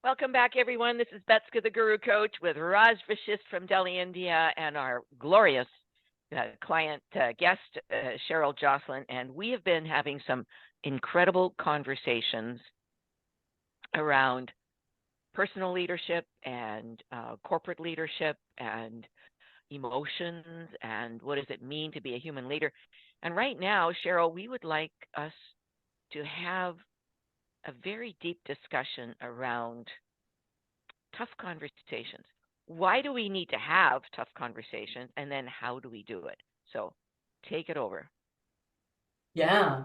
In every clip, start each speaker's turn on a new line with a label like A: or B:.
A: Welcome back, everyone. This is Betska, the Guru Coach, with Raj Vashisht from Delhi, India, and our glorious client guest, Cheryl Joslin. And we have been having some incredible conversations around personal leadership and corporate leadership and emotions and what does it mean to be a human leader. And right now, Cheryl, we would like us to have a very deep discussion around tough conversations. Why do we need to have tough conversations, and then how do we do it? So take it over.
B: Yeah,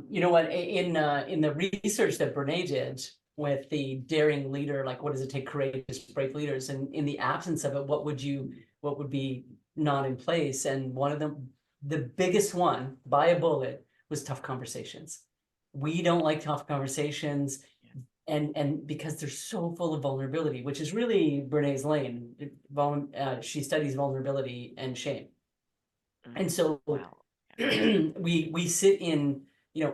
B: you know what? In the research that Brene did with the daring leader, like what does it take courageous, brave leaders, and in the absence of it, what would be not in place? And one of them, the biggest one by a bullet, was tough conversations. We don't like tough conversations, and because they're so full of vulnerability, which is really Brene's lane. She studies vulnerability and shame, and so.
A: Wow.
B: we sit in,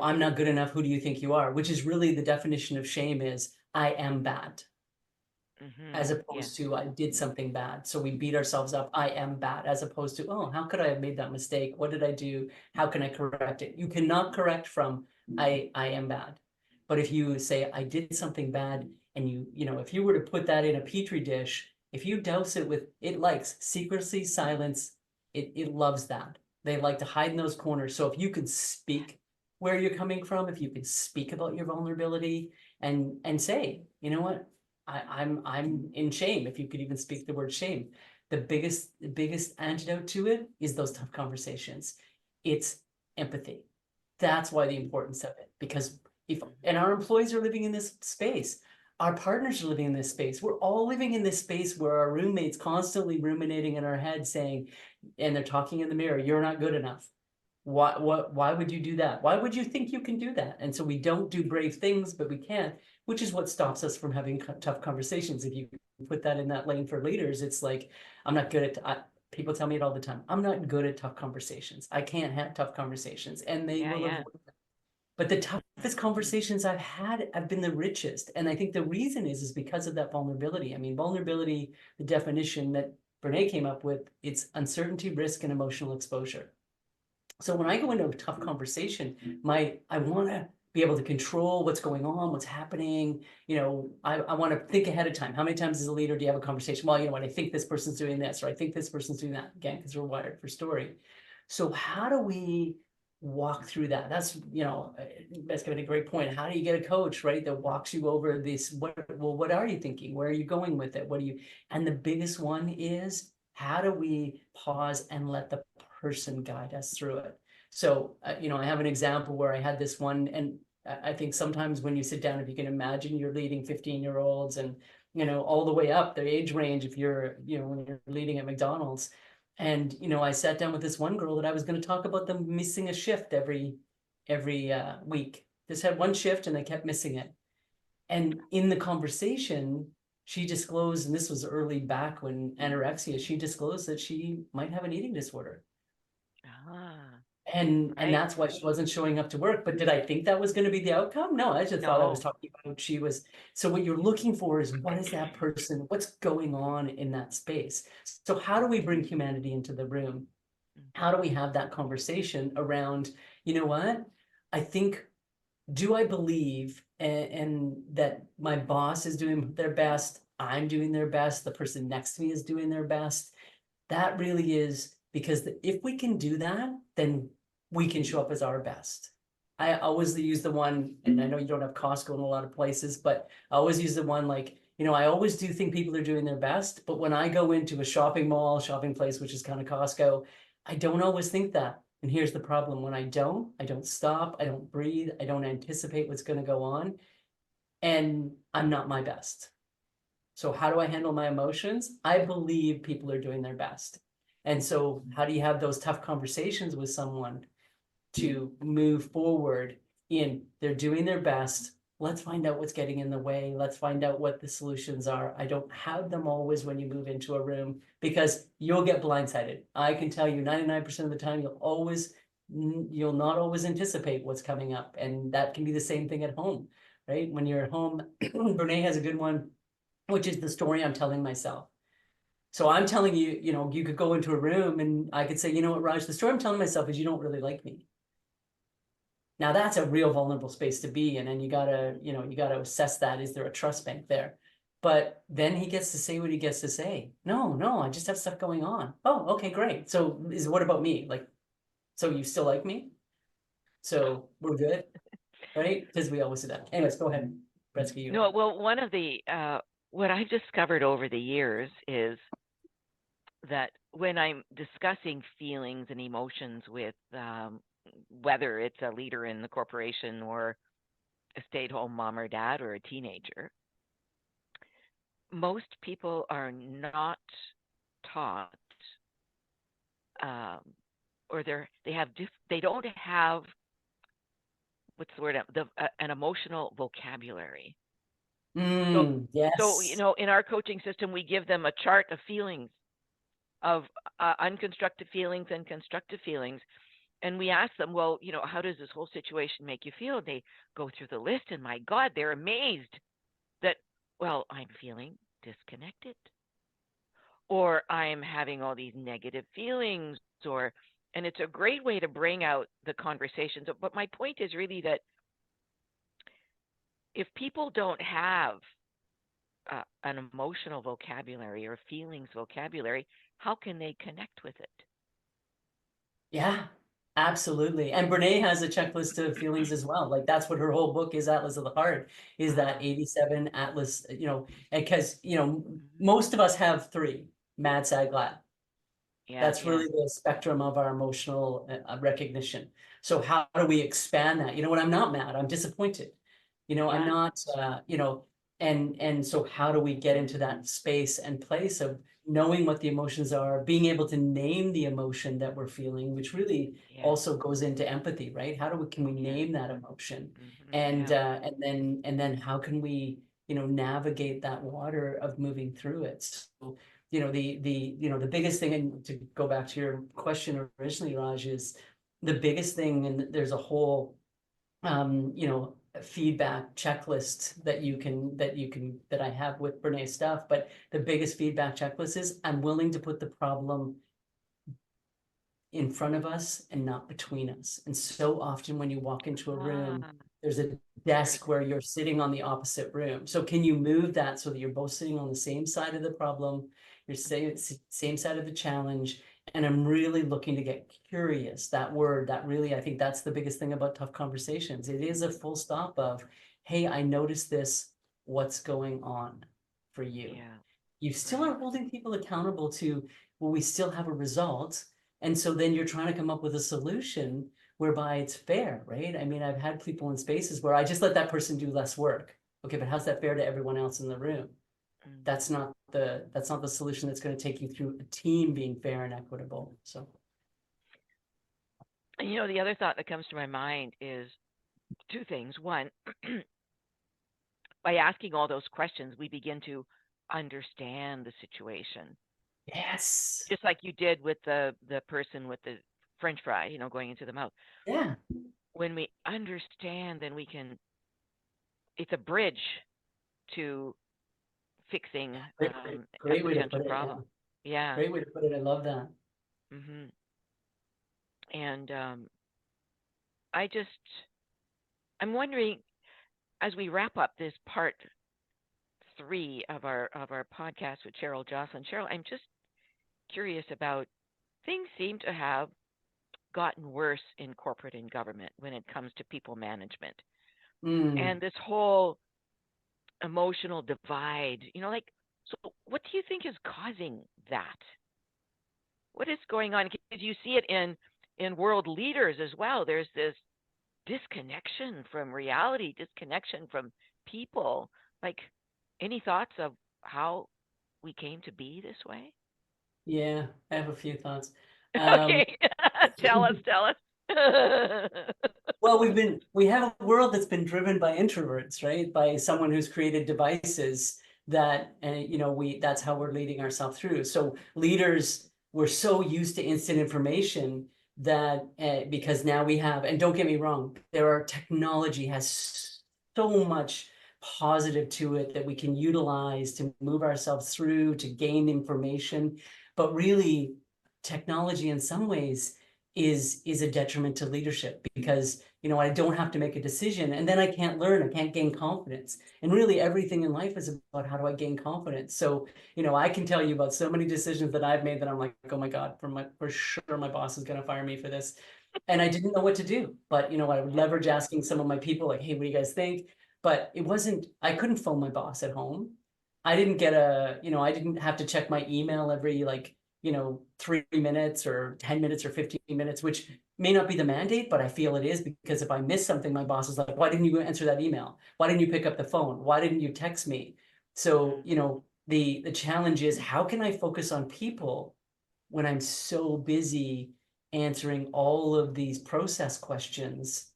B: I'm not good enough, who do you think you are, which is really the definition of shame is I am bad, as opposed to I did something bad. So we beat ourselves up, I am bad, as opposed to, oh, how could I have made that mistake? What did I do? How can I correct it? You cannot correct from I am bad. But if you say I did something bad, and if you were to put that in a petri dish, if you douse it with, it likes secrecy, silence, it loves that. They like to hide in those corners. So if you can speak where you're coming from, if you can speak about your vulnerability and say, you know what, I'm in shame. If you could even speak the word shame, the biggest antidote to it is those tough conversations. It's empathy. That's why the importance of it, because and our employees are living in this space. Our partners are living in this space. We're all living in this space where our roommate's constantly ruminating in our head saying, and they're talking in the mirror, you're not good enough. Why would you do that? Why would you think you can do that? And so we don't do brave things, but we can't, which is what stops us from having tough conversations. If you put that in that lane for leaders, it's like, I'm not good at, people tell me it all the time, I'm not good at tough conversations. I can't have tough conversations, and they will avoid them. But the toughest conversations I've had have been the richest. And I think the reason is because of that vulnerability. I mean, vulnerability, the definition that Brene came up with, it's uncertainty, risk, and emotional exposure. So when I go into a tough conversation, I want to be able to control what's going on, what's happening. I want to think ahead of time. How many times as a leader do you have a conversation? Well, when I think this person's doing this, or I think this person's doing that, again, because we're wired for story. So how do we walk through that? That's a great point. How do you get a coach, right, that walks you over this? What are you thinking? Where are you going with it? And the biggest one is, how do we pause and let the person guide us through it? So I have an example where I had this one, and I think sometimes when you sit down, if you can imagine you're leading 15-year-olds and all the way up their age range, if you're when you're leading at McDonald's. And I sat down with this one girl that I was going to talk about them missing a shift every week. Just had one shift and they kept missing it. And in the conversation, she disclosed, and this was early back when anorexia, she disclosed that she might have an eating disorder. And that's why she wasn't showing up to work. But did I think that was going to be the outcome? No, I just thought I was talking about she was. So what you're looking for is, what is that person? What's going on in that space? So how do we bring humanity into the room? How do we have that conversation around, what? I think, do I believe and that my boss is doing their best, I'm doing their best, the person next to me is doing their best? That really is, because if we can do that, then we can show up as our best. I always use the one, and I know you don't have Costco in a lot of places, but I always use the one, like, I always do think people are doing their best, but when I go into a shopping place, which is kind of Costco, I don't always think that. And here's the problem. When I don't stop, I don't breathe, I don't anticipate what's going to go on, and I'm not my best. So how do I handle my emotions? I believe people are doing their best. And so how do you have those tough conversations with someone to move forward in, they're doing their best, let's find out what's getting in the way, let's find out what the solutions are. I don't have them always when you move into a room, because you'll get blindsided. I can tell you 99% of the time, you'll not always anticipate what's coming up. And that can be the same thing at home, right? When you're at home, Brene has a good one. which is the story I'm telling myself. So I'm telling you, you could go into a room and I could say, you know what, Raj, the story I'm telling myself is you don't really like me. Now that's a real vulnerable space to be in, and you gotta assess that. Is there a trust bank there? But then he gets to say what he gets to say. No, I just have stuff going on. Oh, okay, great. So what about me? Like, so you still like me? So we're good, right? Because we always do that. Anyways, go ahead, Betska. You.
A: No, well, one of the what I've discovered over the years is that when I'm discussing feelings and emotions with whether it's a leader in the corporation or a stay-at-home mom or dad or a teenager, most people are not taught or they don't have what's the word an emotional vocabulary.
B: Yes.
A: So in our coaching system we give them a chart of feelings, of unconstructed feelings and constructive feelings, and we ask them, well, how does this whole situation make you feel? They go through the list, and my God, they're amazed that, well, I'm feeling disconnected, or I'm having all these negative feelings, and it's a great way to bring out the conversations. But my point is really that if people don't have an emotional vocabulary or feelings vocabulary, how can they connect with it?
B: Yeah, absolutely. And Brene has a checklist of feelings as well. Like that's what her whole book is, Atlas of the Heart, is that 87 Atlas, because, most of us have 3, mad, sad, glad.
A: Yeah,
B: That's really the spectrum of our emotional recognition. So how do we expand that? You know what? I'm not mad. I'm disappointed. I'm not, and so how do we get into that space and place of knowing what the emotions are, being able to name the emotion that we're feeling, which really also goes into empathy, right? Can we name that emotion? And then how can we, navigate that water of moving through it? So, the biggest thing, and to go back to your question originally, Raj, is the biggest thing, and there's a whole feedback checklist that I have with Brene's stuff, but the biggest feedback checklist is I'm willing to put the problem in front of us and not between us. And so often when you walk into a room, there's a desk where you're sitting on the opposite room. So can you move that so that you're both sitting on the same side of the problem, you're same side of the challenge? And I'm really looking to get curious. That word, that really, I think that's the biggest thing about tough conversations. It is a full stop of, hey, I noticed this. What's going on for you? Yeah. You still are holding people accountable to, well, we still have a result. And so then you're trying to come up with a solution whereby it's fair, right? I mean, I've had people in spaces where I just let that person do less work. Okay, but how's that fair to everyone else in the room? That's not the solution that's going to take you through a team being fair and equitable. So,
A: and the other thought that comes to my mind is 2 things. One, by asking all those questions, we begin to understand the situation.
B: Yes.
A: Just like you did with the person with the French fry, going into the mouth.
B: Yeah.
A: When we understand, then it's a bridge to fixing
B: great
A: a
B: way to
A: potential
B: put it,
A: problem. Yeah.
B: Great way to put it. I love that.
A: And I'm wondering, as we wrap up this part 3 of our podcast with Cheryl Joslin. Cheryl, I'm just curious about, things seem to have gotten worse in corporate and government when it comes to people management. And this whole emotional divide, so what do you think is causing that? What is going on? Because you see it in world leaders as well. There's this disconnection from reality, disconnection from people. Like, any thoughts of how we came to be this way?
B: Yeah, I have a few thoughts.
A: Okay, tell us.
B: Well, we have a world that's been driven by introverts, right? By someone who's created devices that, that's how we're leading ourselves through. So leaders, we're so used to instant information that because now we have, and don't get me wrong, technology has so much positive to it that we can utilize to move ourselves through, to gain information. But really, technology in some ways is a detriment to leadership, because I don't have to make a decision, and then I can't learn, I can't gain confidence. And really everything in life is about how do I gain confidence. So I can tell you about so many decisions that I've made that I'm like, oh my God, for sure my boss is going to fire me for this, and I didn't know what to do. But I would leverage asking some of my people, like, hey, what do you guys think? But I couldn't phone my boss at home. I didn't get I didn't have to check my email every 3 minutes or 10 minutes or 15 minutes, which may not be the mandate, but I feel it is, because if I miss something, my boss is like, why didn't you answer that email? Why didn't you pick up the phone? Why didn't you text me? So, the challenge is, how can I focus on people when I'm so busy answering all of these process questions?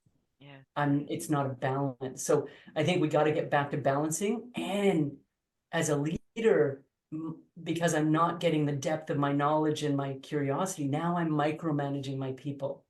B: It's not a balance. So I think we got to get back to balancing. And as a leader, because I'm not getting the depth of my knowledge and my curiosity, now I'm micromanaging my people.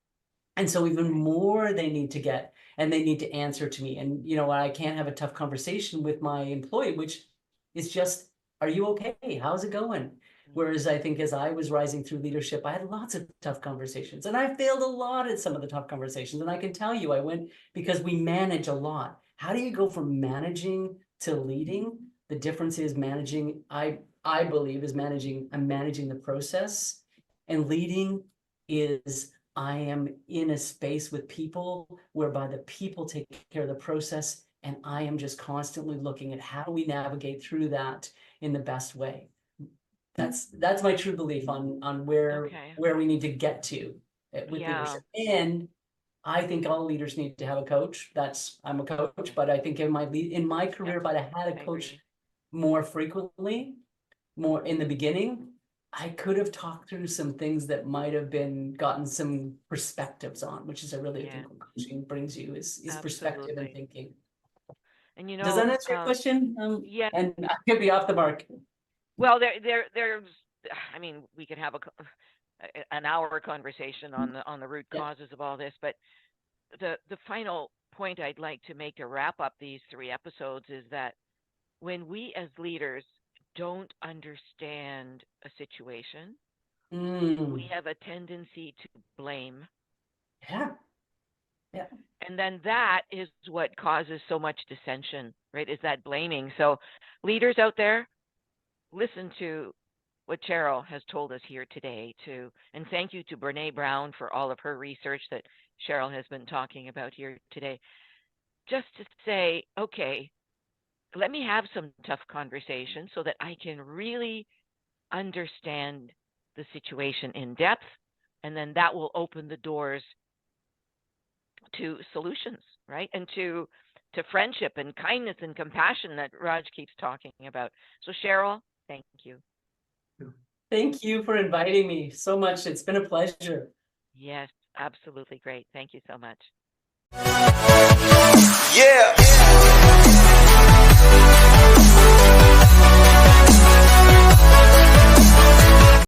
B: And so even more they need to get, and they need to answer to me. And I can't have a tough conversation with my employee, which is just, are you okay? How's it going? Whereas I think as I was rising through leadership, I had lots of tough conversations, and I failed a lot at some of the tough conversations. And I can tell you, I went, because we manage a lot. How do you go from managing to leading? The difference is managing, I believe, is I'm managing the process, and leading is I am in a space with people whereby the people take care of the process, and I am just constantly looking at how do we navigate through that in the best way. That's my true belief on where we need to get to with leadership. And I think all leaders need to have a coach. I'm a coach, but I think in my career, if I had a coach more frequently, more in the beginning, I could have talked through some things that might have gotten some perspectives on, which is I really think what coaching brings you is perspective and thinking.
A: And
B: does that answer your question? And I could be off the mark.
A: Well, there's, I mean, we could have an hour conversation on the root causes of all this, but the final point I'd like to make to wrap up these 3 episodes is that when we as leaders don't understand a situation, we have a tendency to blame.
B: Yeah.
A: And then that is what causes so much dissension, right? Is that blaming. So leaders out there, listen to what Cheryl has told us here today, and thank you to Brene Brown for all of her research that Cheryl has been talking about here today. Just to say, okay, let me have some tough conversations so that I can really understand the situation in depth, and then that will open the doors to solutions, right? And to friendship and kindness and compassion that Raj keeps talking about. So Cheryl, thank you.
B: Thank you for inviting me so much. It's been a pleasure.
A: Yes, absolutely great. Thank you so much.